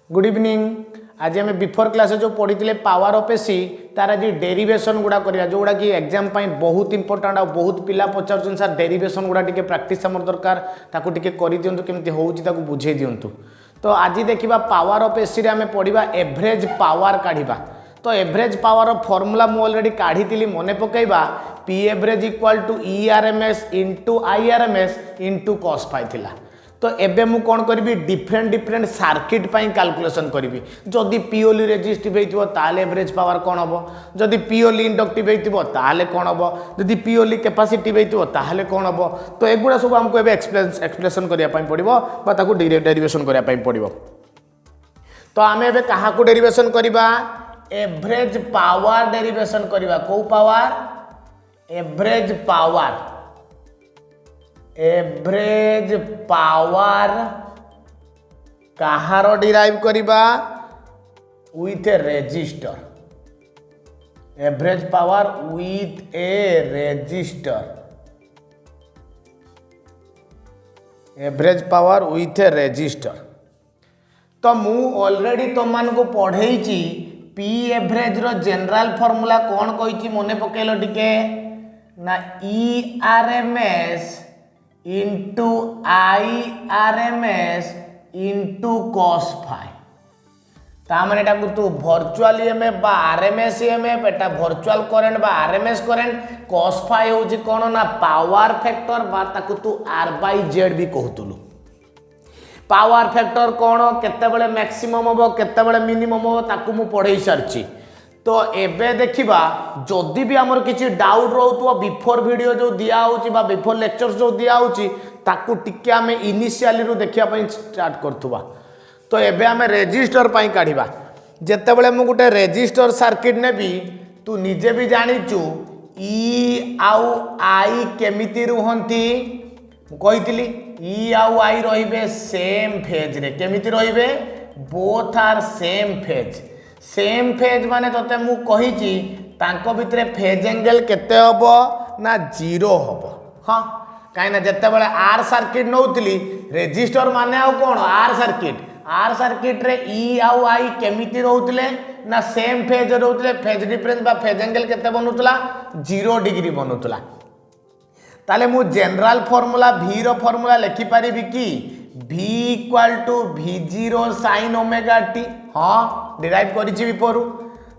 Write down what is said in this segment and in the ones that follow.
Good evening. आज आम before class जो पढ़ी पावर ऑफ एसी तार आज डेरिवेशन गुड़ा करा जोड़ा कि एग्जाम बहुत इंपोर्टाट और बहुत पिला पचार सर डेरिवेशन गुड़ा टी प्राक्टिस आम दरकार ताकू टी कर दिंतु केमती होता बुझे दिंतु। तो आज देखा पावर ऑफ एसी आम पढ़ा एवरेज पावर काढ़ा। तो एवरेज पावर फॉर्मूला मु ऑलरेडी काढ़ी मन पकईबा P average equal to E R M S into I R M S into cos phi थिला। तो एबे मु कौन करी डिफरेंट सर्किट पाई कैलकुलेशन करी। जदि पिओली रेजिस्टिव होइतिबो ताले एवरेज पावर कौन हम, जदि पिओली इंडक्टिव होइतिबो ताले कौन हम, जदि पिओली कैपेसिटिव होइतिबो ताले कौन हम। तो एगुड़ा सब हमको एबे एक्सप्लेनेशन करिया पाई पड़िबो बा ताकू डेरिवेशन करिया पाई पड़िबो। तो आमे एबे कहा को डेरिवेशन करिबा एवरेज पावर डेरिवेशन करिबा। को power average power, average power कहार डिराइव करिबा with a resistor. Average power with a resistor, average power with a resistor. तो मु ऑलरेडी तुम मान को पढ़े पी एवरेज रो जनरल फॉर्मूला कौन कही मने पकेलो टिके ना E R M S into I R M S into cos phi. तामाने एटा तू वर्चुअल ईएमएफ बा आरएमएस ईएमएफ एटा वर्चुअल करंट बा आरएमएस करंट कॉस फाई होची कोन ना पावर फैक्टर बा ताकू तू आर बाय जेड भी कहतुलु। पावर फैक्टर कौन केते बेले मैक्सिमम होबो केते बेले मिनिमम होबो ताकू मु पढ़ाई सारची। तो एबे देखिबा जदि भी हमर किछि डाउट रहउतो बिफोर वीडियो जो दिया होची बा बिफोर लेक्चर्स जो दिया होची ताकू टिके हमें इनिशियली रो देखिया पई स्टार्ट करथुबा। तो एबे हमें रेजिस्टर पई काढिबा। जेते बेले मु गुटे रेजिस्टर सर्किट नेबी तू निजे भी जानिचु ई आउ आई केमिति रुहंती कहितली ई आउ आई रहिबे सेम फेज रे। केमिति रहिबे both are same phase. Same phase माने तते मु कहिची तांको भितरे फेज एंगल केते हबो ना जीरो हबो। हां काई ना जत्ते बेले आर सर्किट नउतली रेजिस्टर माने आउ कोन आर सर्किट रे ई आउ आई केमिति रहउतले ना सेम फेज रहउतले। फेज डिफरेंस बा फेज एंगल केते बनुतला 0 डिग्री बनुतला। ताले मु जनरल फार्मूला v रो फार्मूला लिखि पारिबी कि v equal to v0 sin omega t। हाँ डिराइव करिछि बिफोरु।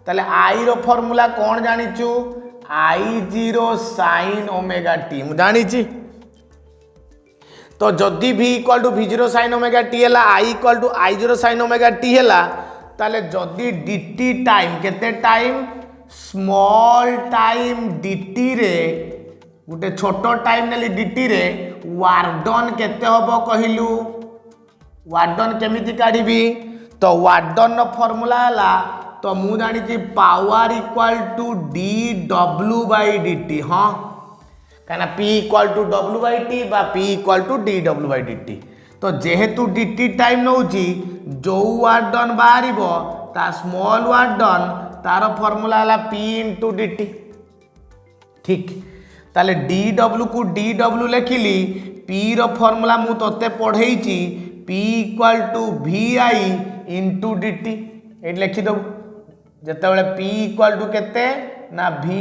ताले i रो फार्मूला कोन जानिचु I0 sin ओमेगा t मु जानिछि। तो जदि v equal to v0 sin omega t हैला i equal to I0 sin omega t हैला ताले जदि dt टाइम केते टाइम स्मॉल टाइम dt रे गोटे छोट टाइम नेली dt रे वर्क डन केते हबो कहिलु। वर्क डन केमिति काढिबी तो वर्क डन नो फार्मूला हला तो मु जानि छी power equal to dw by dt। हां काना p equal to w by t बा p equal to dw by dt। तो जेहेतु dt टाइम नउची जो वर्क डन बाहरिबो ता स्मॉल वर्क डन तार फार्मूला हला p इनटू dt। ठीक ताले dw को dw लिखिली p रो फार्मूला मु तते पढ़ेइची p equal to vi into dt। ए लिखि दब जते बेले p इक्वल टू केते ना vi।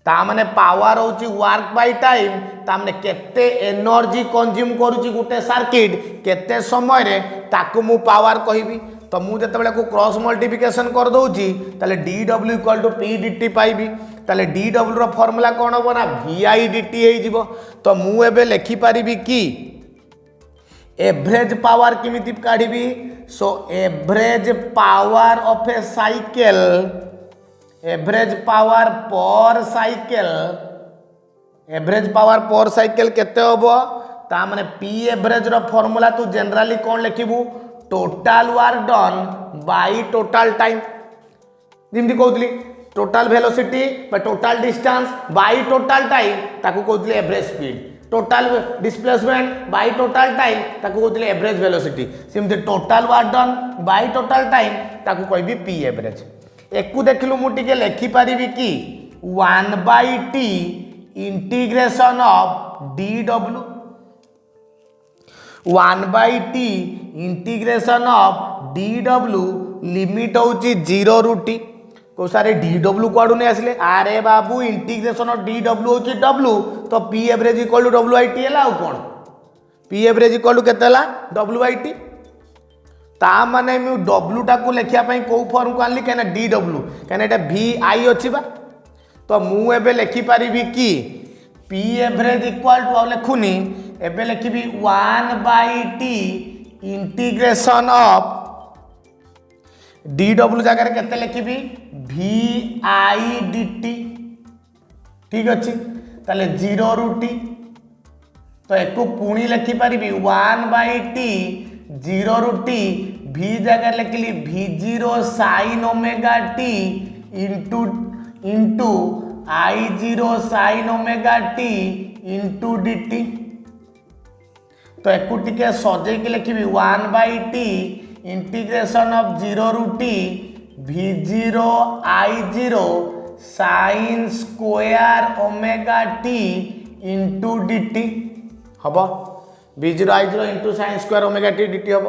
ता माने पावर होची वर्क बाय टाइम ता माने केते एनर्जी कंज्यूम करूची गुटे सर्किट केते समय रे ताकू मु पावर कहिबी। तो मु जते बेले को क्रॉस मल्टीप्लिकेशन कर दोउची ताले dw equal to p dt पाइबी। ताले dw रो फार्मूला कोन हो ना vi dt हे जिवो। तो मु एबे लिखि पारिबी कि एवरेज पावर किमिति काढिबी। So average power of a cycle, average power per cycle, average power per cycle केते होबो ता माने p एवरेज रो फार्मूला तू जनरली कोन लिखिबू total work done by total time. जिमती कहतली टोटल वेलोसिटी बा total distance by total time ताकू कहतली average speed. Total displacement by total time ताकू कहतली एवरेज वेलोसिटी। सिमते total work done by total time ताकू कहबी p एवरेज। एकु देखलु मु टिके लिखि पारिबी कि 1/t integration of dw 1/t integration of D W limit होची 0 रू टी को सारे डी डब्ल्यू कुआडू नहीं आसिले अरे बाबू इंटीग्रेशन ऑफ डी डब्ल्यू होची डब्ल्यू तो P average equal to W I T है आउ कौन पी एवरेज इक्वल टू केते डब्ल्यू आई टी ता माने मु डब्ल्यू टाकू लेखिया पई को फॉर्म को आनली कहना डी डब्ल्यू कहना एटा वी आई अछि बा तो मु एबे लेखि पारिबी कि पी एवरेज इक्वल टू लेखुनी एबे लिखी 1 by T integration of D W जगह केते लिखी वी आई डी टी ठीक अच्छे ताले 0 रू टी तो एक पुणी लिखि पारि 1 बाई टी 0 रू टी वी जगह लिखली V0 sign omega T into into I0 sign omega T into D T तो एक टिके सजे के लिखी 1 बाई टी इंटीग्रेशन ऑफ 0 रू T V0 I0 sign square omega T into D T हम V0 I0 into sine square omega T D T हम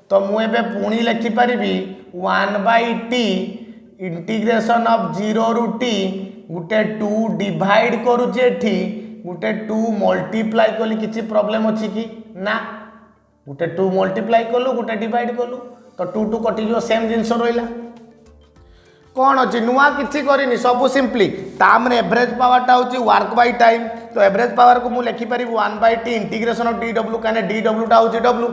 तो मुझे पुणी लिखिपारि 1 बाई टी इंटीग्रेशन ऑफ 0 रू टी गोटे 2 डिवाइड करुचे गोटे 2 मल्टीप्लाई कली किसी प्रॉब्लम अच्छी कि ना गोटे 2 मल्टीप्लाई कलु गोटे डिवाइड कलु तो 2 2 कटिजो सेम जिनस रहा कौन अच्छी नुआ किसी करनी सब सिंपली तामने एवरेज पावरटा हूँ वर्क बाय टाइम तो एवरेज पावर को मुझे लिखिपारि 1 by T integration of D W कहीं डी डब्ल्यूटा हूँ डब्ल्यू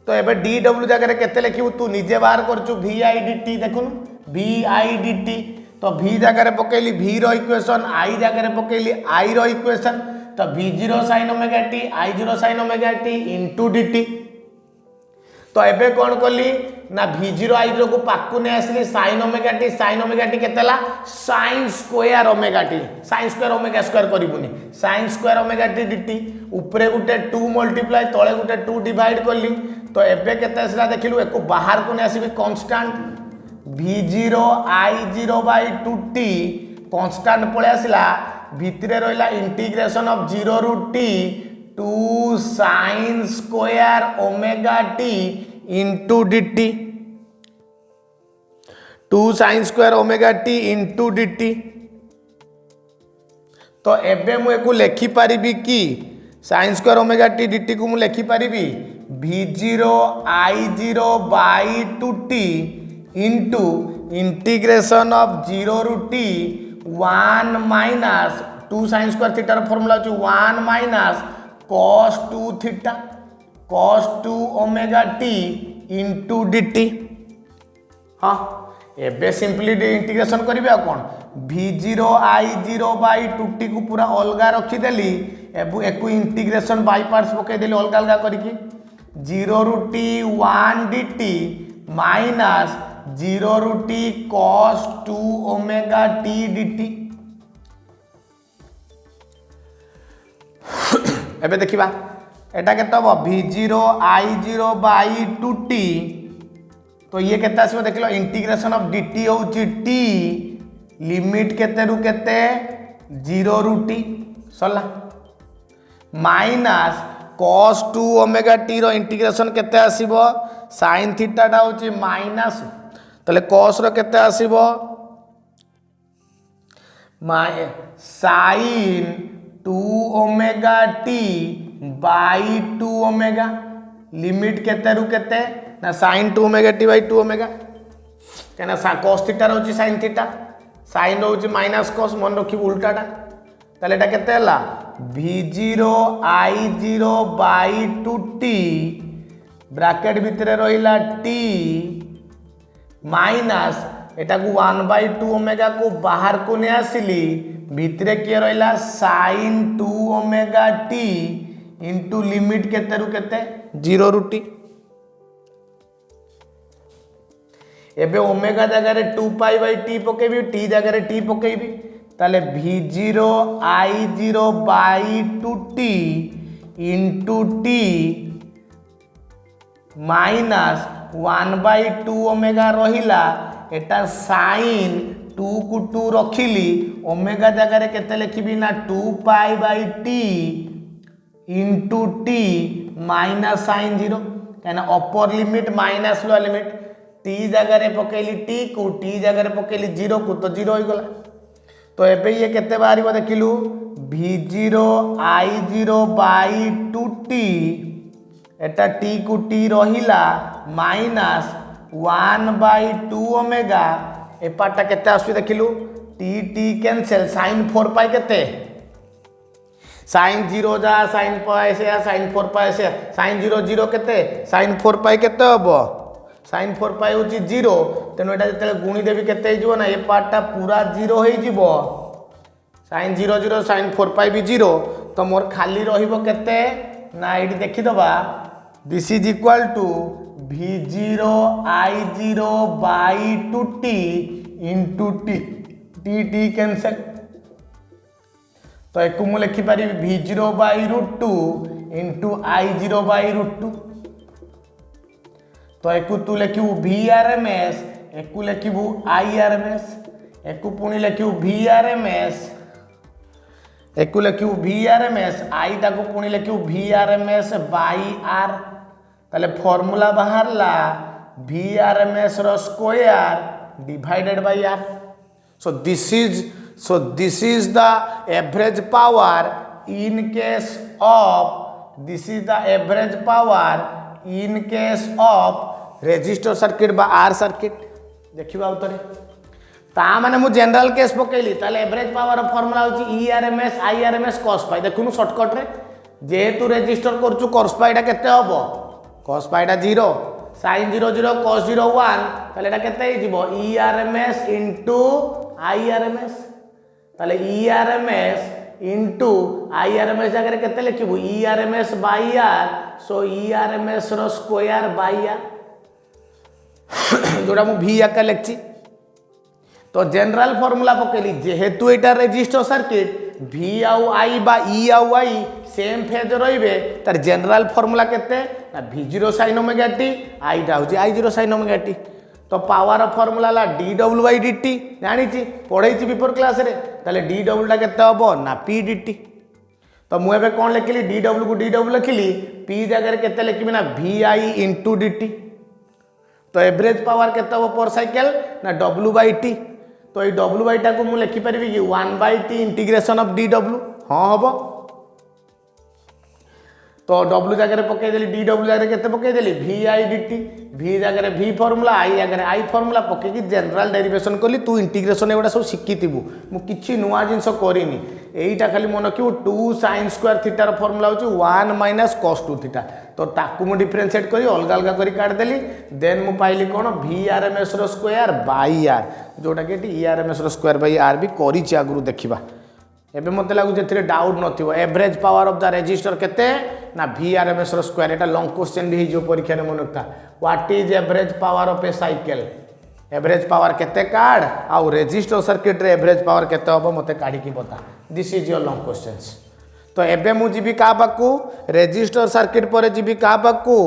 तो ये डी डब्ल्यू जगह केते लिखू तू निजे बाहर कर वी आई डी टी देखुन वी आई डी टी तो वी जगह पकेली वी इक्वेशन आई जगह पकेली आई इक्वेशन तो V0 sign omega T I0 sign omega T into D T तो एबे कौन कली ना V0 I0 को पाकू नहीं आसली साइन ओमेगा टी केतेला sine square omega T sine square omega square करिबुनी sine square omega T dt ऊपरे गुटे 2 मल्टीप्लाई तळे गुटे 2 डिवाइड करली तो एबे केते आसला देखिलु एको बाहर को नहीं आसीबी constant V0 I0 by 2t constant पळे आसला भितरे रहिला इंटीग्रेशन ऑफ 0 रू T 2 sine square omega T into D T 2 sine square omega T into D T तो एबे मु एको लेखि पारिबी कि sine square omega T D T को मु लेखि पारिबी V0 I0 by 2t into integration of 0 रू टी 1 माइनस 2 साइन स्क्वायर थीटार फॉर्मूला होची 1 माइनस cos 2 theta cos 2 omega T into D T हाँ एबे सिंपली इंटीग्रेशन करिवे आ कोन V0 I0 बाय 2t को पूरा अलगा रखीदेली एबु एको इंटीग्रेशन बाय पार्ट्स पकेदेली अलगा अलगा करिकी 0 रू टी 1 dt माइनस 0 रू T cos 2 omega T dt एबे देखिबा एटा केते हो V0 I0 बाय 2t तो ये केते आसीबो देखलो इंटीग्रेशन ऑफ dt होची t लिमिट केते रु केते 0 रू t सला माइनस cos 2 ओमेगा t रो इंटीग्रेशन केते आसीबो sin थीटा टा होची माइनस तले cos रो केते आसीबो sin 2 omega t by 2 omega limit केते रु केते ना sin 2 omega t by 2 omega कहना cos थीटा रहउची sin थीटा sin रहउची माइनस cos मन रखी उल्टाटा ताले एटा केते हला V0 I0 by 2t bracket भितरे रहिला t माइनस एटा को 1 बाय 2 ओमेगा को बाहर को ने आसिली भितरे किए रहिला sin 2 omega t into limit केते रु केते 0 रू t एबे ओमेगा जगह रे 2 पाई बाय t पकेबी t जगह रे t पकेबी ताले V0 I0 by 2t into t minus 1 by 2 omega रहिला एटा sin 2 को 2 रखिली ओमेगा जगह रे केते लिखिबी ना 2 pi by t into t minus sin 0 कहीं अपर limit minus lower limit T जगह पकेली टी को टी जगह पकेली 0 को तो 0 हो गला तो एबे ये केते बाहर देखिलु v0 i0 by 2t Etah T को टी रहिला माइनस 1/2 ओमेगा ए पार्टा केते आसु देखिलु टी टी कैंसिल sin 4 पाई केते sin 0 जा sin पाई से sin 4 पाई से sin 0 0 केते sin 4 पाई केते हबो sin 4 पाई होची 0 तेनो एटा जते गुणी देबी केते हिजो ना ए पार्टा पूरा 0 हे जिवो sin 0 0 sin 4 पाई भी 0 तो मोर खाली रहिबो केते ना एडी देखि दबा this is equal to v0 i0 by 2t into T T T cancel तो एक मुझे लिखिपारि v0 by √2 into i0 by √2 तो एक तू लिखू vrms एक लिखू irms एक पुणी लिखू vrms एक लिखू vrms आई टाक पुणी लिखू vrms बाई r ताले फॉर्मूला बाहरला vrms रो square divided by r so this is the average power in case of resistor circuit बा r circuit देखिबा उतरे ता माने मु जनरल केस पकेली ताले एवरेज पावर फार्मूला होची irms irms cos phi देखुनु शॉर्टकट रे जेहेतु रेजिस्टर करछु cos phi टा केते हबो cos phi टा 0 sin 0 0 cos 0 1 ताले एटा केते हि जिवो irms into irms ताले irms into irms जगह केते लिखिबु irms by r so irms रो स्क्वायर by r जोड़ा मु v आका लिखछि तो जनरल फार्मूला पकेली जेहेतु एटा रेजिस्टर सर्किट v आउ i बा e आउ i सेम फेज रहिबे तार जनरल फार्मूला केते ना v0 sin omega t i टा होची i0 sin ओमेगा t तो पावर फार्मूला ला dw बाई dt जानि छी पढै छी बिफोर क्लास रे ताले dw टा केते हबो ना p dt तो मु एबे कोन लिखिली dw को dw लिखिली p जगह केते लिखिबी ना vi into dt तो एवरेज पावर केते हबो पर साइकिल ना w बाई t तो ये w बाई टा को मु लिखि परबी कि 1/t इंटीग्रेशन ऑफ dw हां हबो तो w जगह पके देली dw जगह केते पके देली vi dt v जगह v फार्मूला i जगह i फार्मूला पके कि जनरल डेरिवेशन कली तू इंटीग्रेशन एडा सब शिखितिबु मु किछि नुवा जिंस करिनी एईटा खाली मन कि 2 sin स्क्वायर थीटा रो फार्मूला होची 1 माइनस cos 2 थीटा तो ताकू मु डिफरेंशिएट करी अलग अलग करी काट देली देन मु पाइली कोन vrms रो स्क्वायर बाय r जोटा कि irms रो स्क्वायर बाय r भी करी छि आगुरु देखिबा एबे मते लागु जेथिरे डाउट नथिबो average power of the resistor केते ना vrms रो स्क्वायर एटा लॉन्ग क्वेश्चन भी जो परीक्षा रे मनकता what is average power of a cycle average power केते काड आ रेजिस्टर सर्किट रे एवरेज पावर केते होबो मते काढी की बता this is your long questions तो एबे मु जीबी का पाकू रेजिस्टर सर्किट पर जीबी का पाकू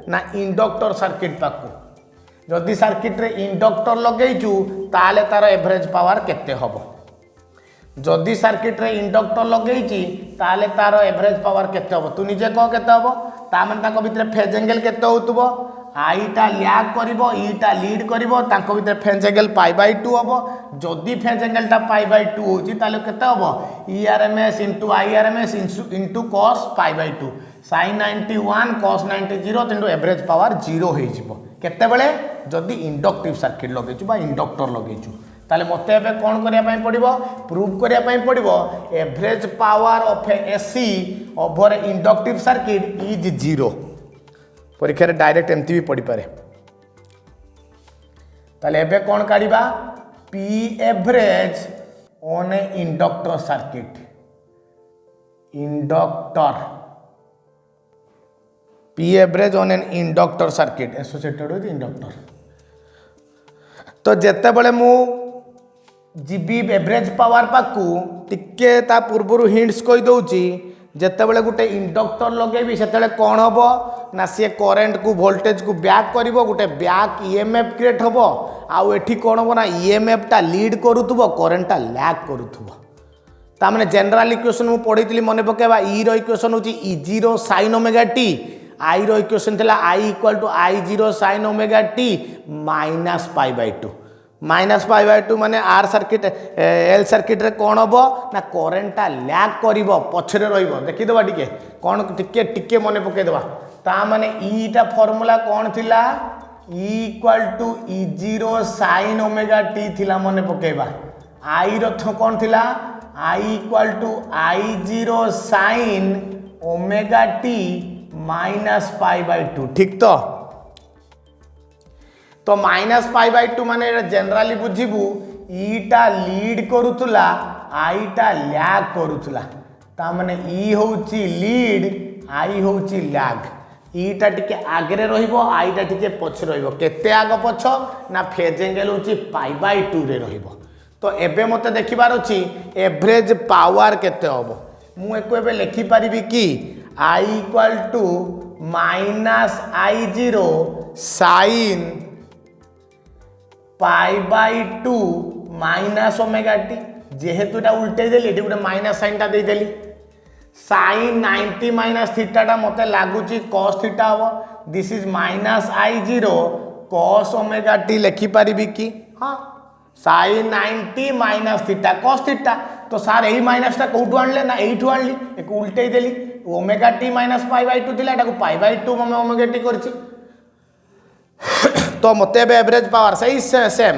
ना इंडक्टर सर्किट पाकू जदि सर्किट रे इंडक्टर लगेइचू ताले तार एवरेज पावर केते होबो जदि सर्किट रे इंडक्टर लगेइची ताले तार एवरेज पावर केते होबो तू निजे कह केते होबो ता माने ताको भितरे फेज एंगल केते होतबो आई टा लैग करिवो ई टा लीड करिवो ताको भितरे फेज एंगल पाई बाय 2 होबो जदि फेज एंगल टा पाई बाय 2 होची ताले केते होबो irms into irms into cos pi by 2 sin 91 cos 90 तेंडो एवरेज पावर 0 हे जिवो केते बेले जदि इंडक्टिव सर्किट लगेचु बा इंडक्टर लगेचु ताले मते एबे कोन करिया पई पड़िबो प्रूव करिया पई पड़िबो average power of a AC over inductive circuit is 0 परीक्षा रे डायरेक्ट एमती भी पड़ी पारे ताले एबे कोन काढिबा p average on A inductor circuit inductor p average on an inductor circuit associated with inductor तो जेते बेले मु जीबी एवरेज पावर पाकू टिके ता पूर्व हिंट्स कहि दउची जेते बेले गुटे इंडक्टर लगेबी सेतेले कोन हबो ना से करंट को वोल्टेज को बैक करिवो गुटे बैक ईएमएफ क्रिएट हबो आउ एठी कोन हबो ना ईएमएफ ता लीड करूथबो करंट ता लैग करूथबो ता माने जनरल इक्वेशन मु पढितली मने पकेबा ई रो इक्वेशन होची E0 sin omega t I रो इक्वेशन थिला I equal to I zero sine omega T minus pi by two minus pi by two माने आर सर्किट एल सर्किट रे कौन हम ना करेन्टा लैग कर पछरे देखीदे टिके कौन टिके टिके मन पकईदे ता माने ईटा फॉर्मूला कौन थिला E equal to E zero sine omega T थिला मन पकेबा आई रथ कौन थिला I equal to I zero sine omega T minus pi by two ठीक तो माइनस पाई बाय टू माने जनरली बुझीबू ईटा लीड करूला आईटा लैग करूला ता माने ई होउची लीड आई होउची लैग ईटा टिके आगे रहिबो आईटा टिके पछ रहिबो केते आग पछ ना फेज एंगल होउची पाई बाय टू रे रहिबो तो एबे मते देखिबार अछि एवरेज पावर केते हबो मु एको एबे लिखि परिबी कि I equal to minus I zero sine pi by two minus omega t जेहेतु एटा उल्टे देली एटी गोटे माइनस साइन टा दे देली साइन 90 माइनस थीटा मते लागुची cos थीटा हो this is minus I zero cos omega t लिखि पारिबी कि हाँ sine 90 minus theta cos theta तो सार यही माइनस टा कोठू आनले ना एठू आनली एक उल्टे देली omega T minus pi by two थिला एटाको पाई बाय टू ममे ओमेगा टी करछि तो मते एवरेज पावर सही सेम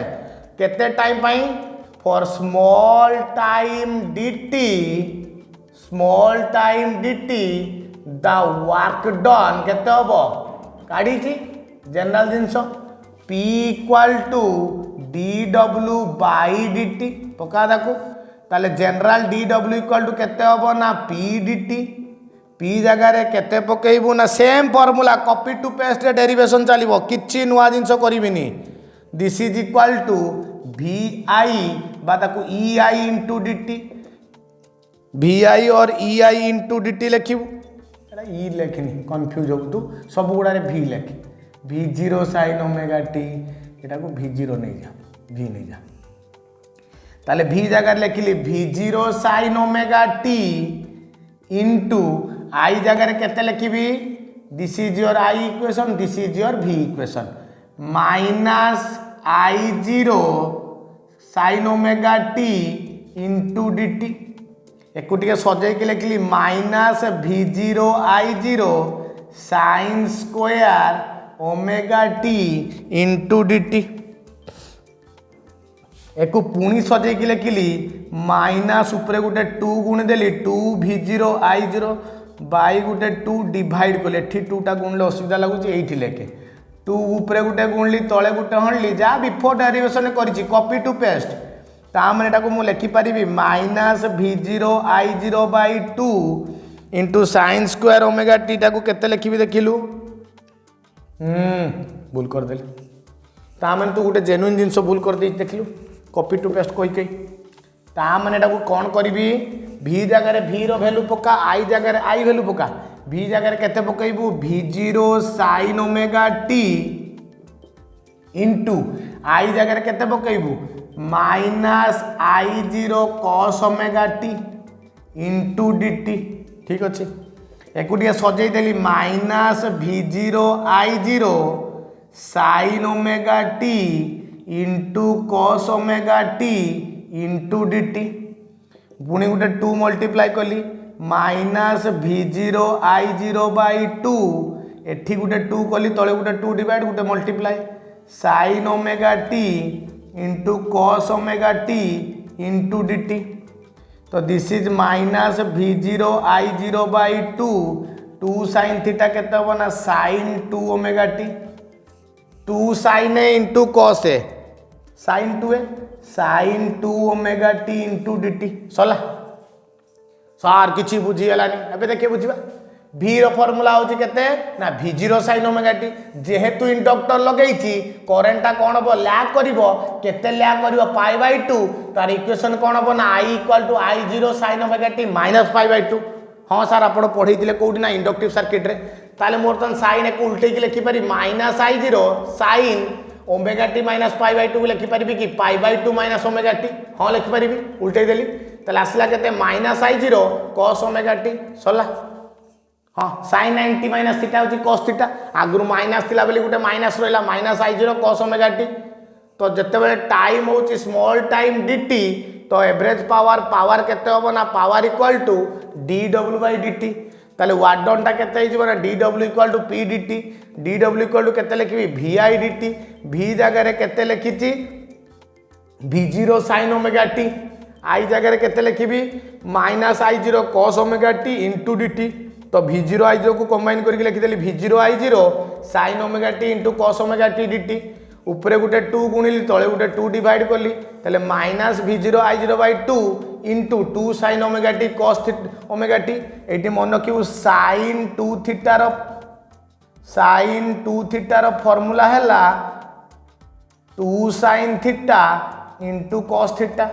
केते टाइम पाई for small time dt the work done केते हबो काढी छी जनरल जिंस p equal to dw by dt पका दाको ताले जनरल dw इक्वल टू केते हबो ना p dt p जगह रे केते पकेइबू ना same formula copy to paste रे डेरिवेशन चलिबो किछि नुवा जिंस करिबिनी this is equal to vi बा ताको ei इनटू dt vi और ei इनटू dt लिखिबू एटा ई लेखनी कंफ्यूज होबू तू सब गुडा रे v लेख v0 sin ओमेगा t एटा को v0 नहीं जा v नहीं जा ताले v जगह लिखिली v0 sin omega t into I जगह केते लिखिबी this is your I equation this is your v equation minus I zero sine omega t into dt एक सजाई के लिखली minus v0 I zero sine square omega t into dt एक पुणी सजाई के लिखली माइनस उपरे गोटे 2 गुण देली 2 v0 आई जीरो बाई गोटे 2 डिवाइड कले एठी 2 टा गुणले असुविधा लागुची एठी लेके 2 उपरे गोटे गुणली तळे गोटे हणली जा बिफोर डेरिवेशन करिछि कॉपी टू पेस्ट ता माने एटा को मु लिखि परिबी minus v0 I zero by 2 into sin square omega t टा को केते लिखिबी देखिलु भूल कर देली ता माने तू गोटे जेन्युइन जिंस भूल कर दे देखिलु कॉपी टू पेस्ट कहि कहि ता माने एटा को कोन करिबी v जगह रे v रो वैल्यू पका i जगह रे i वैल्यू पका v जगह रे केते पकइबू v0 sin omega t into i जगह रे केते पकइबू minus I zero cos omega t into dt ठीक अछि एकुटिया सजै देली minus v0 I zero sin omega t into cos omega t into dt पुणी गोटे 2 मल्टीप्लाई कली minus v0 I zero by 2 एठी गोटे 2 कली तले गोटे 2 डिवाइड गोटे multiply sin omega t into cos omega t into dt तो this is minus v0 I zero by 2 sin theta केते हो ना sin 2 omega t 2 sin a into cos a sin 2 a sin 2 omega t into dt सला सार किछि बुझी हलानी एबे देखिए बुझिबा v रो फार्मूला होची केते ना v0 sin ओमेगा t जेहेतु इंडक्टर लगेइछि करेंटटा कोन हो लैग करिवो केते लैग करिवो पाई बाय 2 तार इक्वेशन कोन हो ना i equal to i0 sin omega t minus pi by 2 हां सर आपण पढैतिले कोउडी ना इंडक्टिव सर्किट रे ताले मोर तन sin एक उल्टे की लिखि पारी minus i0 sin omega T minus pi by 2 लिखि पारिबी कि पाई बाय 2 माइनस ओमेगा टी हां लिखि पारिबी उल्टे देली ताले आसला केते minus i0 cos omega T सला हाँ sin 90 माइनस थीटा होची cos थीटा आगुर माइनस थिला बेली गुटे माइनस रहला minus I0 cos omega t तो जते बेले टाइम होची स्मॉल टाइम dt तो एवरेज पावर केते होबो ना power equal to dw by dt ताले वाट डन टा केते हिजबो ना dw equal to p dt dw equal to केते लिखबी vi dt v जगह रे केते लिखिची v0 sin omega t I जगह रे केते लिखबी minus I0 cos omega t into dt तो v0 I0 को कंबाइन करके लिखि देली v0 I0 sin omega t into cos omega t dt ऊपर गोटे 2 गुणिली तले गोटे 2 डिवाइड करली तले minus v0 I0 by 2 into 2 sin omega t cos omega t एटी मन रखिबु sin 2 थीटा रो फार्मूला हैला 2 sin theta into cos theta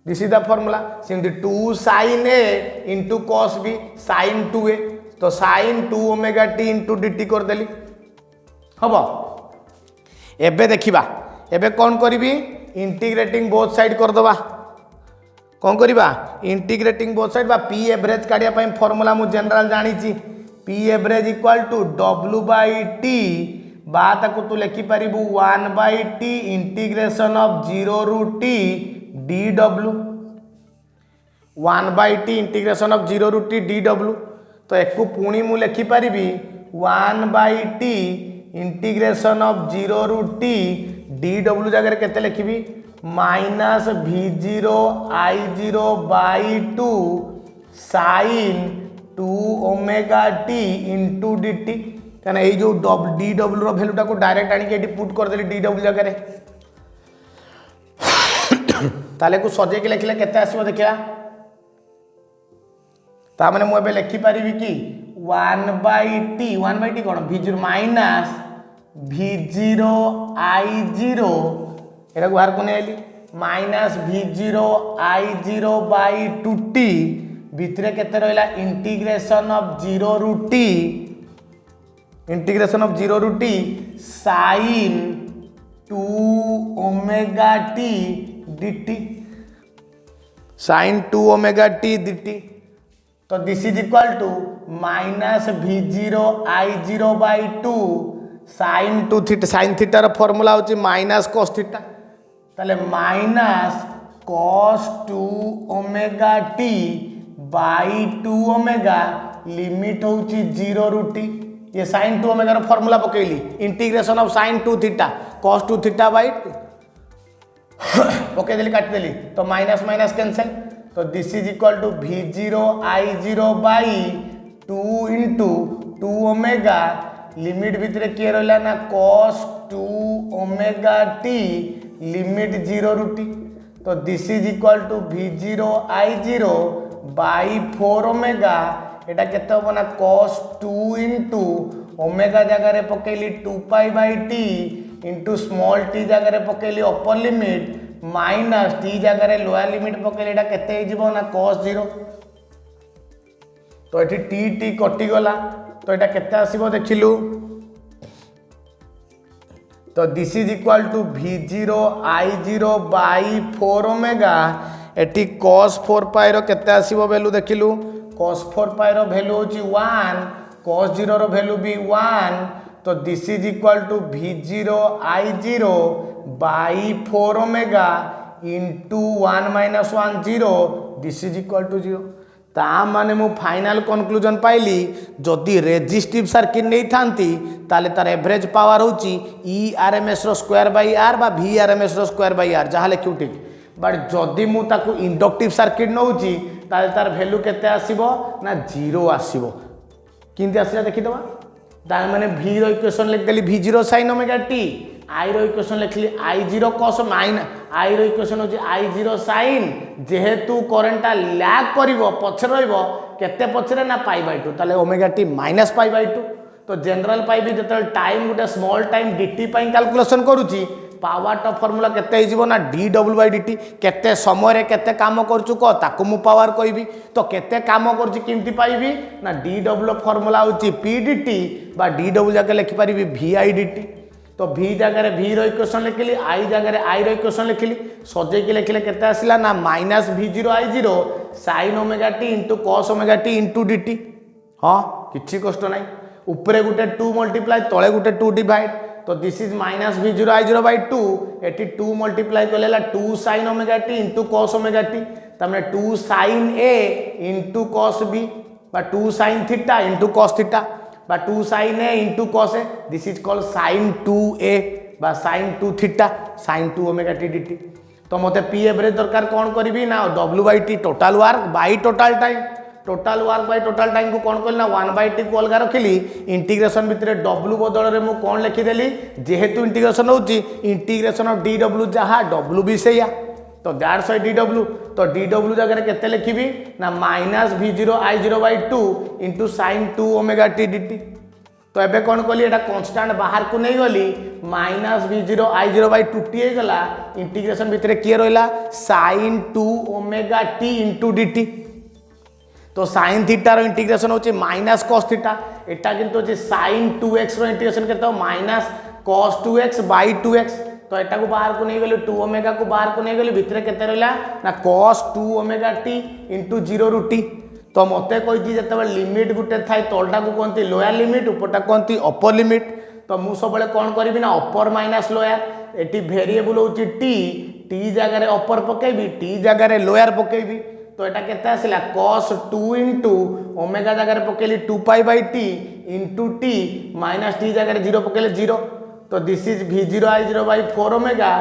this is the formula simply 2 sin a into cos b sin 2a तो sin 2 omega t into dt कर देली हबो एबे देखिबा एबे कोन करिवि इंटीग्रेटिंग बोथ साइड कर दबा कोन करिबा इंटीग्रेटिंग बोथ साइड बा p एवरेज काढिया पई फार्मूला मु जनरल जानि छि p average equal to w by t बा ताकू तू लिखि परिबु 1 बाय t इंटीग्रेशन ऑफ 0 रू t dw 1 by t integration of 0 रू t dw तो एकु पुणी मु लिखि परिबी 1 बाय t इंटीग्रेशन ऑफ 0 रू t dw जगह केते लिखिबी minus v0 I0 by 2 sin 2 omega t into dt कना ए जो dw रो वैल्यू टाको डायरेक्ट आनी के एटी पुट कर देली dw जगह रे ताले को सजे के लिखले केते आसीबो देखिया ता माने मु एबे लिखि परिबी कि 1 by t cone v0 minus v0 I0 era गुहार कोने आइली minus v0 I0 by 2t भितरे केते रहला इंटीग्रेशन ऑफ 0 रू t sin 2 omega t dt sin 2 omega t dt तो this is equal to minus v0 I0 by 2 sin 2 theta sin theta रो formula होची माइनस cos थीटा ताले minus cos 2 omega t by 2 omega limit होची 0 रू t ये sin 2 omega रो formula पकेली integration of sin 2 theta cos 2 theta by okay देली काट देली तो माइनस माइनस कैंसिल तो this is equal to v0 I0 by 2 into 2 omega limit भितरे के रहला ना cos 2 ओमेगा t लिमिट 0 रू t तो this is equal to v0 I0 by 4 omega एटा केते होबो ना cos 2 इनटू ओमेगा जगह रे पकेली 2 pi by t into small t जगह रे पकेली अपर लिमिट माइनस t जगह रे लोअर लिमिट पकेली एटा केते हिजबो ना cos 0 तो एठी t कटि गला तो एटा केते आसीबो देखिलु तो this is equal to v0 I0 by 4 omega एठी cos 4 पाई रो केते आसीबो वैल्यू देखिलु cos 4 पाई रो वैल्यू होची 1 cos 0 रो वैल्यू भी 1 तो this is equal to v0 I0 by 4 omega into 1 minus 1 0 this is equal to 0 ता माने मु फाइनल कंक्लूजन पाइली जदि रेजिस्टिव सर्किट नहीं थांती ताले तार एवरेज पावर होची ERMS रो स्क्वायर बाय R बा VRMS रो स्क्वायर बाय R जहा लेखि ठीक बट जदि मु ताकू इंडक्टिव सर्किट नउची ताले तार वैल्यू केते आसीबो ना 0 आसीबो किंती आसीला देखि दबा तार माने v रो इक्वेशन लिख देली v0 sin omega t I रो इक्वेशन लिखली I0 cos माइन I रो इक्वेशन होची I0 sin जेहेतु करंटटा लैग करिवो पछरे रहइबो केते पछरे ना पाई बाय 2 ताले omega t minus pi by 2 तो जनरल पाइबी जते टाइम गुटे स्मॉल टाइम dt पई कैलकुलेशन करूची पावर टा फार्मूला केते हिजबो ना dw बाय dt केते समय रे केते काम करचु को ताकू मु पावर कहबी तो केते काम करची किमती पाइबी ना dw फार्मूला होची p dt बा dw जाके लिखि परिबी vi dt तो v जगह v रो इक्वेशन लिखिली i जगह i रो इक्वेशन लिखिली सजे के लिखले केते आसिला ना minus v0 i0 sin omega t into cos omega t into dt। हाँ किछि कष्ट नाही ऊपर गुटे 2 मल्टीप्लाई तळे गुटे 2 डिवाइड तो this is minus v0 i0 by 2 एटी 2 मल्टीप्लाई कलेला 2 sin omega t into cos omega t तमने 2 sin a into cos b बा 2 sin theta into cos theta बा 2 sin a into cos a this is called sin 2a बा sin 2 theta sin 2 omega t dt। तो मते p average दरकार कोन करबी ना w by t total work by total time total work by total time को कौन कल ना 1/t को अलग रखिली इंटीग्रेशन भितर w बदल रे मु कौन लिखिदेली जेहेतु इंटीग्रेशन होची इंटीग्रेशन ऑफ dw जहाँ w भी सैया तो दैट्स वाई dw तो dw जगह केते लिखिबी ना minus v0 i0 by 2 into sin 2 omega t dt। तो एबे कौन कली एटा कांस्टेंट बाहर को नहीं गली minus v0 i0 by 2 t गला इंटीग्रेशन भितर किए रहला sin 2 omega t into dt। तो साइन थीटा रो इंटीग्रेशन होची माइनस कॉस थीटा एटा किंतु होची साइन 2x रो इंटीग्रेशन केते minus cos 2x by 2x तो एटा को बाहर को नहीं गली 2 ओमेगा को बाहर को नहीं गली भितर केते रहला ना cos 2 ओमेगा t इंटू 0 रू t। तो मते कहिची जते लिमिट गुटे थाई तलटा को कोनती लोअर लिमिट ऊपरटा कोनती अपर लिमिट तो मु सब बेले कोन करबी ना अपर माइनस लोअर एटी वेरिएबल होची t जगह रे अपर पकेबी t जगह रे लोअर पकेबी तो एटा केते आसिला cos 2 इंटू ओमेगा जगह पकेली 2 pi by t into t minus t जगह 0 पकेले 0 तो this is v0 i0 by 4 omega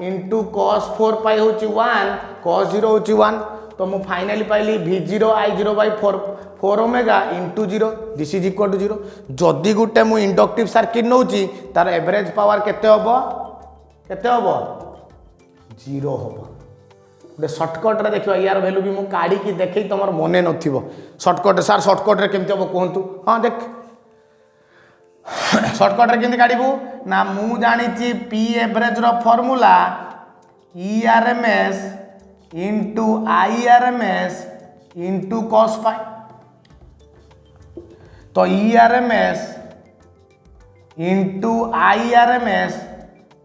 into cos 4 pi होची 1 cos 0 होची 1 तो मु फाइनली पाइली v0 i0 by 4 omega into 0 this is equal to 0। जदि गुटे मु इंडक्टिव सर्किट नौची तार एवरेज पावर केते होबो 0 होबो। गोटे सर्टकट रे देखियो यार वैल्यू भी मु काढ़ी की देखै तमर मने नथिबो सर्टकट सर सर्टकट रे केमति होबो कहंतु। हां देख सर्टकट रे केमति काढिबू ना मु जानि छि p एवरेज रो formula ERMS into IRMS into cos phi तो ERMS इंटू IRMS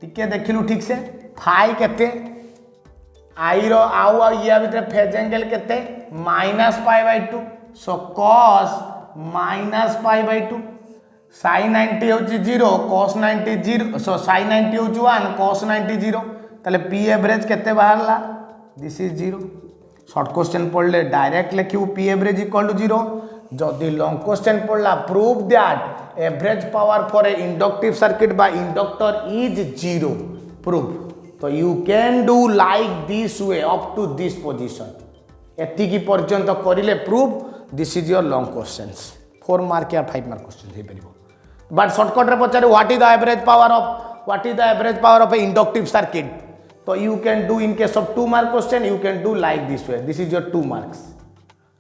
टिके देखिलु ठीक से फाई केते आई रो आउ या भितर फेज एंगल केते minus pi by 2 so cos minus pi by 2 sin 90 होची 0 cos 90 0 सो sin 90 होची 1 cos 90 0 ताले p एवरेज केते बाहरला दिस इज 0। शॉर्ट क्वेश्चन पढ़ले डायरेक्ट लिखिबू p एवरेज इक्वल टू 0 जदि लॉन्ग क्वेश्चन पढ़ला prove that average power for a inductive circuit by inductor is 0 prove तो you can do like this way up to this position एतिकी पर्यंत करिले prove this is your long questions 4 mark या 5 mark question हे परिबो but shortcut रे पचारे what is the average power of a inductive circuit तो you can do in case of 2 mark question you can do like this way this is your 2 marks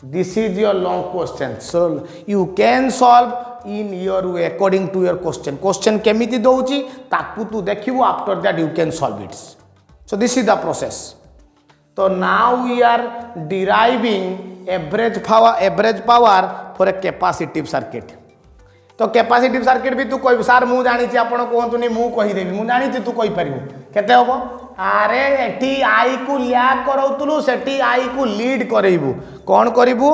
this is your long question so you can solve in your way according to your question केमिति दउची ताकू तू देखिबो after that you can solve it so this is the process. तो now we are deriving average power for a capacitive circuit तो capacitive circuit भी तू कह सार मु जानी आपण कहतुनी मु कहीदेवी मु जानी तू कही पारिबो केते होबो अरे एठी आई को लैग करौतलु सेठी आई को लीड करेबू कौन करिबू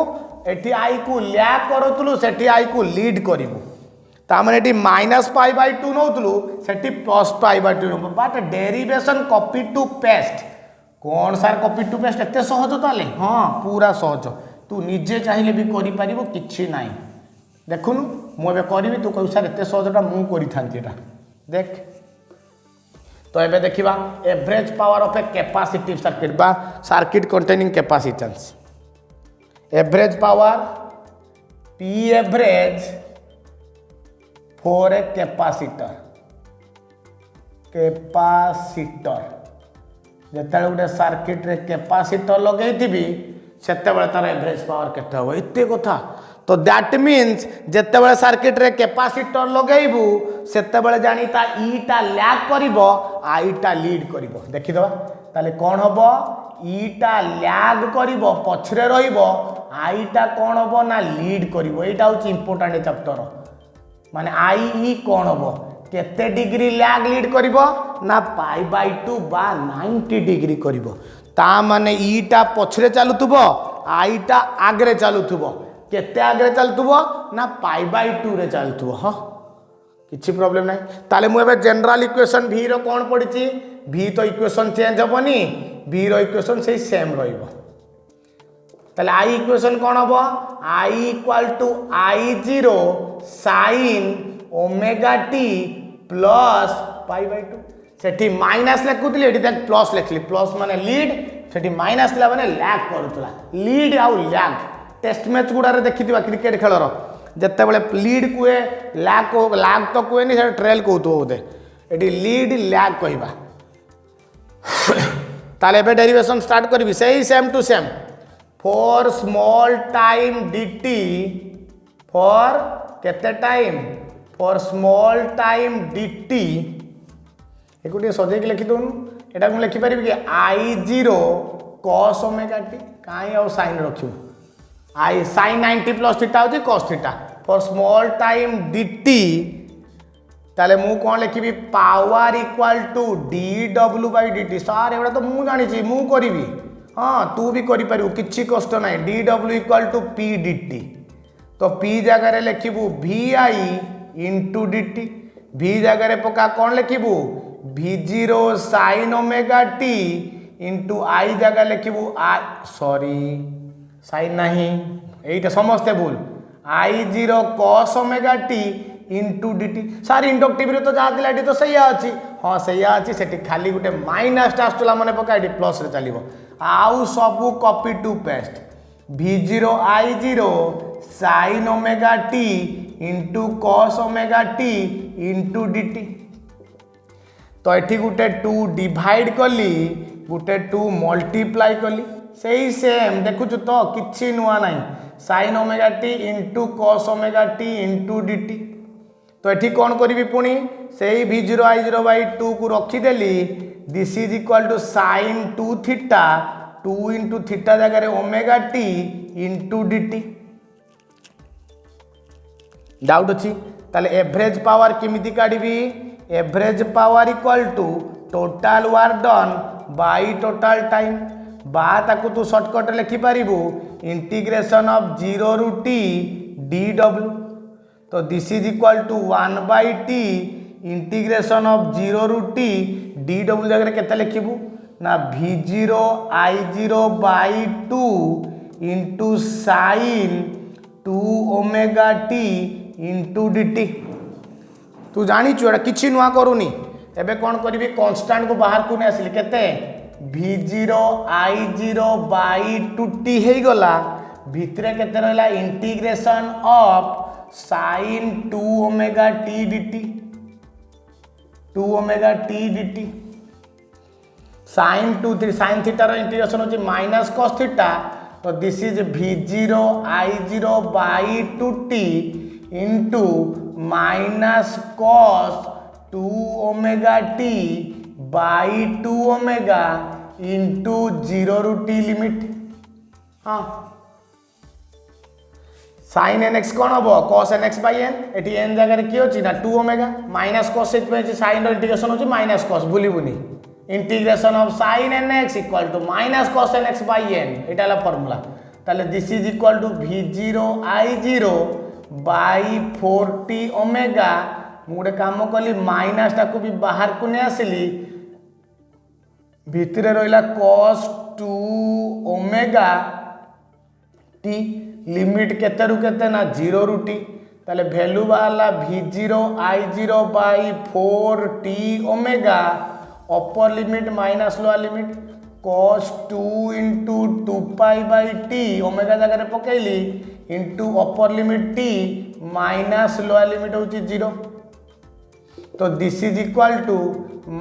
एठी आई को लैग करौतलु सेठी आई को लीड करिबू तामने एठी माइनस पाई बाय 2 नौतलु सेठी प्लस पाई बाय 2 नौ but derivation copy to paste कौन सार कॉपी टू पेस्ट एते सहज ताले हां पूरा सहज तू निजे चाहिए भी करि पारिबो किछि नाही देखुनु मु एबे करबी तू कहू सार एते सहजटा मु करि थांती एटा देख तो एबे देखिबा average power of a capacitive circuit बा circuit containing capacitance average power P average for a capacitor जेते गोटे सर्किट रे कैपेसिटर लगेइथिबी सेते बेले तार एवरेज पावर केते हो एते कथा तो दैट मीन्स जेते बेले सर्किट रे कैपेसिटर लगेइबू सेते बेले जानी ता ई टा लैग करिवो आई टा लीड करिवो देखि दबा ताले कोन होबो ई टा लैग करिवो पछरे रहिवो आई टा कोन होबो ना लीड करिवो एटा होची इंपोर्टेंट चैप्टर माने आई ई कोन होबो केते डिग्री लैग लीड करिवो ना π/2 बा 90 डिग्री करिवो ता माने ईटा पछरे चालुथुबो आईटा आगरे चालुथुबो केते आगरे चालुथुबो ना π/2 रे चालुथुबो ह किछि प्रॉब्लम नाही ताले मु एबे जनरल इक्वेशन v रो कोन पडिछि v तो इक्वेशन चेंज होबनी v रो इक्वेशन सेही सेम रहइबो ताले i इक्वेशन कोन होबो i = I0 sin omega t plus π/2 सेठी माइनस लेखुतली एठी देख प्लस लेखली प्लस माने लीड सेठी माइनस ला माने लैग करूतला लीड आउ लैग टेस्ट मैच गुडा रे देखिथिबा क्रिकेट खेलर जत्ते बेले लीड कुए लैग तो कुए नि से ट्रेल कहतो बोधे एठी लीड लैग कहबा ताले एबे डेरिवेशन स्टार्ट करबी सही same to same for small time dt for केते time for small time dt एक गोटे सजे के लिखि दोनु एटा को लिखि परिबी कि I0 cos ओमेगा t काई आ साइन रखियो I sin 90 प्लस थीटा होची cos theta for small time dt ताले मु कोन लिखिबी power equal to dw/dt sir एबडा तो मु जानि छी मु करिवि हां तू भी करि परिबु किछि कष्ट नाही dw = p dt तो p जगह रे लिखिबु vi * dt v जगह रे पका कोन लिखिबु v0 sin omega t into I जगह लिखिबु सॉरी साइन नहीं एटा समस्ते भूल I0 cos omega t into dt सारी इंडक्टिव रे तो जा दिला एटी तो सही अछि हां सही अछि सेठी खाली गुटे माइनस टा आस्तला माने पका एटी प्लस रे चलिबो आउ सबु copy to paste v0 I0 sin omega t into cos omega t into dt तो एठी गुटे 2 डिवाइड कली गुटे 2 मल्टीप्लाई कली सही सेम देखुछु तो किछि नुआ नाही sin omega t into cos omega t into dt तो एठी कोन करबी पुनी सेही v0 I0/2 को रखी देली this is equal to sin 2 theta 2 into theta जगह रे omega t into dt doubt अछि ताले एवरेज पावर किमिति काढिबी average power equal to total work done by total time बा ताकू तू शॉर्टकट लिखि पारिबू integration of 0 ru t dw तो this is equal to 1/t integration of 0 ru t dw जगह केते लिखिबू ना v0 I0/2 into sin 2 omega t into dt तू जानी छु एटा किछि नुआ करूनी एबे कोन करबी कांस्टेंट को बाहर को ने आसिल केते v0 I0/2t हे गला भितरे केते रहला integration of sin 2 omega t dt 2 omega t dt sin 2 sin theta रो इंटीग्रेशन होची माइनस cos थीटा तो this is v0 I0/2t into minus cos 2 omega t by 2 omega into 0 ru t limit हाँ sin nx कौन हम cos nx/n eighty n जगह कि होची ना 2 omega minus cos sin integration होची माइनस cos भूलिबुनी integration of sin nx equal to minus cos nx/n एटा ला फार्मूला ताले this is equal to v0 I0/40 omega मुडे काम कली माइनस टाको भी बाहर को ने आसिली भितरे रहिला cos 2 ओमेगा t लिमिट केते रु केते ना 0 ru t ताले वैल्यू वाला v0 I0/4t omega upper limit minus lower limit cos 2 into 2π/t omega जगह रे पकेली into upper limit t minus lower limit होची 0 तो this is equal to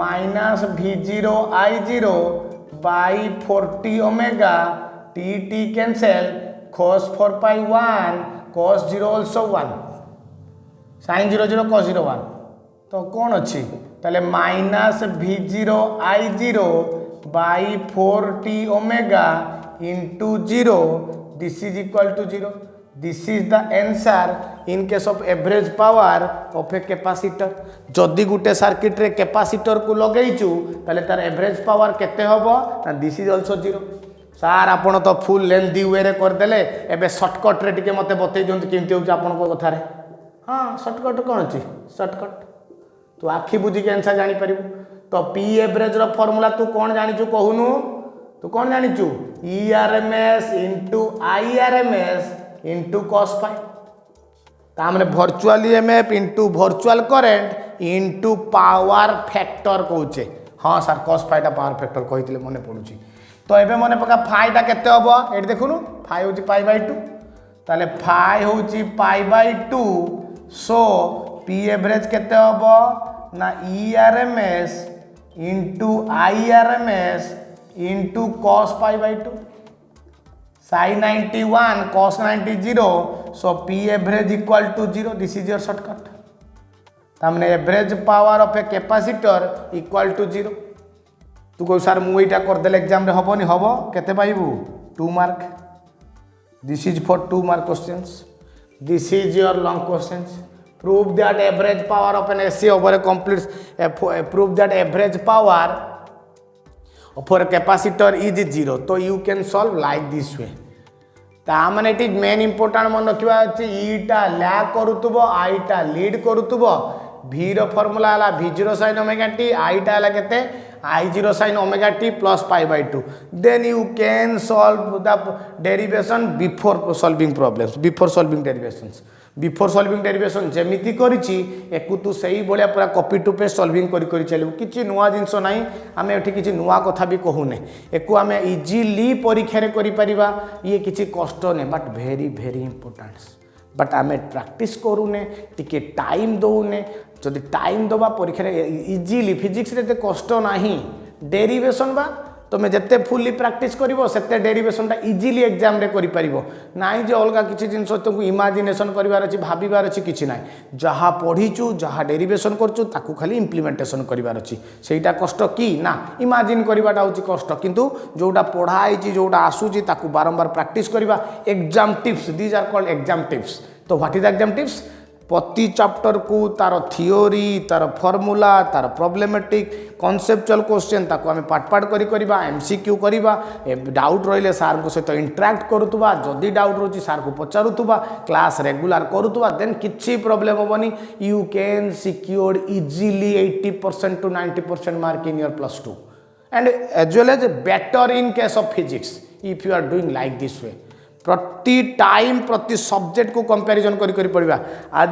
minus v0 I0/40 omega t cancel cos 4π1 cos 0 also 1 sin 0 0 cos 0 1 तो कौन अच्छी ताले minus v0 I0/40 omega into 0 this is equal to 0 this is the answer in case of average power of a capacitor जदि गुटे circuit रे capacitor को लगेइचु ताले तार एवरेज पावर केते होबो ना दिस इज आल्सो 0 सार आपण तो फुल लेंथी वे रे कर देले एबे शॉर्टकट रे टिके मते बतै दियंत केमती होछ आपण को कथा रे हां शॉर्टकट कोन अछि शॉर्टकट तू आखि बुझी के आंसर जानि परिबु तो पी एवरेज रो फार्मूला तू कोन जानिचु कहूनु तू कोन जानिचु E RMS into I RMS into cos phi तामने virtual EMF into virtual current into power factor कहूचे हाँ सर cos फाई टा पावर फैक्टर कहितले मने पडुची तो एबे मने पका फाई टा केते हबो एठी देखुनु फाई होची पाई बाय 2 ताले फाई होची pi by 2 so P average केते हबो ना E RMS into I RMS into cos pi by 2 sin 91 cos 90 0 so p average equal to 0 this is your shortcut तामने average power of a capacitor equal to 0 तू को sir मु एटा कर देले exam रे हबो नि हबो केते पाइबू 2 mark this is for 2 mark questions this is your long questions prove that average power of an AC over a complete prove that average power for capacitor is 0 तो you can solve like this way तामने it is main important मन रखिबा अछि ईटा lag करूतबो आईटा lead करूतबो v रो फार्मूला हला v0 sin ओमेगा t आईटा हला केते I0 sin omega t plus pi by 2 then you can solve the derivation before solving problems before solving derivation जेमिति करिछि एकु तू सही बळिया पूरा कॉपी टू पेस्ट सॉल्विंग करि चलबु किछि नुवा जिंस नाही आमे एठी किछि नुवा कथा भी कहूने एकु आमे इजीली परीक्षा रे करि परिबा ये किछि कष्ट ने बट वेरी इंपोर्टेंट बट आमे प्रैक्टिस करूने टिके टाइम दउने जदि टाइम दबा परीक्षा रे इजीली फिजिक्स रे ते कष्ट नाही डेरिवेशन बा तुम जिते फुल्ली प्रैक्टिस करिवो सेते डेरिवेशन टा इजीली एग्जाम रे करि परिबो नाइ जे अलगा किछि जिंस तुमको इमेजिनेशन करिवार अछि भाबिवार अछि किछि नाइ जहा पढिचु जहा डेरिवेशन करचु ताकू खाली इंप्लीमेंटेशन करिवार अछि सेटा कष्ट की ना इमेजिन करिवाटा होछि कष्ट किंतु जोटा पढाई छि जोटा आसुछि ताकू बारंबार प्रैक्टिस करिवा exam tips these are called exam tips तो व्हाट इज एग्जाम टिप्स प्रति चैप्टर को तार थियोरी तार फॉर्मूला तार प्रॉब्लमेटिक कॉन्सेप्चुअल क्वेश्चन ताको आमे पाठ पाठ करी करिबा एमसीक्यू करिबा डाउट रहिले सार को सहित इंटरैक्ट करूतबा जदी डाउट रोची सार को पचारुतबा क्लास रेगुलर करूतबा देन किछि प्रॉब्लम होबनी you can secure easily 80% to 90% mark in your +2 and as well as better in case of physics if you are doing like this way प्रति time प्रति subject को comparison करी पड़िबा आज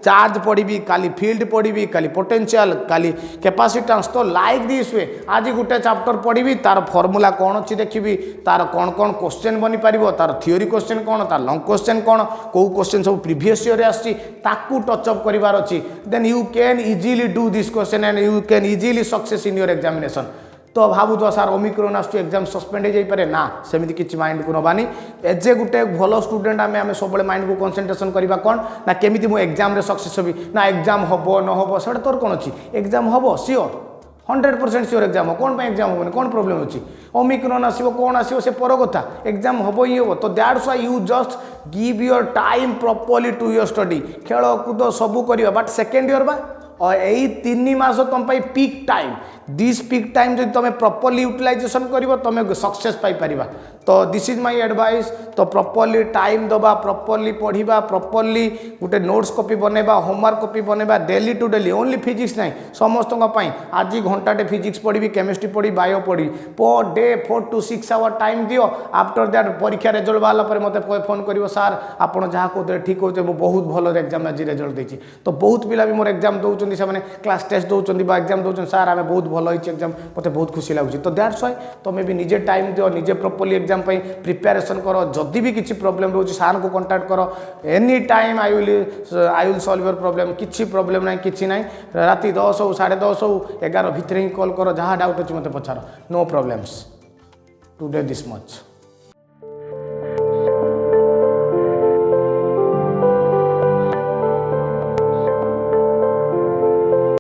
charge पढ़ी काली field पढ़ी काली potential काली capacitance तो like this वे आज गोटे चैप्टर पढ़ी तार फॉर्मूला कौन अच्छी देखी तार कौन कौन क्वेश्चन बनी पारिबो तार थियोरी क्वेश्चन कौन तार लॉन्ग क्वेश्चन कौन को क्वेश्चन सब प्रीवियस ईयर आसी ताकू टचअप करिवार अछि then you can easily do this question and you can easily success in your examination तो भावु तो सार ओमिक्रॉन आसु एग्जाम सस्पेंड हो जाई पारे ना सेमिति किछि माइंड को नबानी एज ए गुटे भलो स्टूडेंट आमे सबले माइंड को कंसंट्रेशन करबा कोन ना केमिति मो एग्जाम रे सक्सेस होबी ना एग्जाम होबो न होबो सेटा तोर कोन अछि एग्जाम होबो श्योर 100% श्योर एग्जाम हो कोन पे एग्जाम होबो कोन प्रॉब्लम अछि ओमिक्रॉन आसीबो कोन आसीबो से पर कथा एग्जाम होबो ही होबो तो that's why you just give your time properly to your study खेल कूद सब करिवा बट सेकंड ईयर बा और यही 3 मास तुम peak time this peak time जो तुम प्रॉपर्ली यूटिलाइजेशन कर तुम सक्सेस पाई परिबा तो दिस इज माय एडवाइस तो प्रॉपर्ली टाइम दबा प्रॉपर्ली पढ़ा प्रॉपर्ली गोटे नोट्स कॉपी बनेबा होमवर्क कॉपी बनेबा daily to daily only physics नहीं समस्त आज घंटाटे फिजिक्स पढ़ी केमिस्ट्री पढ़ी बायो पढ़ी per day 4 to 6 hour time दियो आफ्टर दैट परीक्षा रिजल्ट बाहला पर मते फोन करिवो सर आपण जहाँ कहते ठीक होते बहुत भल एग्जाम आज रिजल्ट देछि तो बहुत पिला भी मोर एग्जाम दौरान से क्लास टेस्ट दौरान एग्जाम दौरान सर आम बहुत भल होती एग्जाम मत बहुत खुशी लगुच तो दैट्स व्हाई तुम्हें भी निजे टाइम दियो निजे प्रॉपर्ली एग्जाम प्रिपेरेसन करो जदि भी किसी प्रॉब्लम रोचे सार को कांटेक्ट करो any time I will solve your problem किसी प्रॉब्लम ना कि ना राति 10 हो 10:30 हो 11 भितर ही कॉल करो जहाँ डाउट अच्छी मत पचार no problems today this much.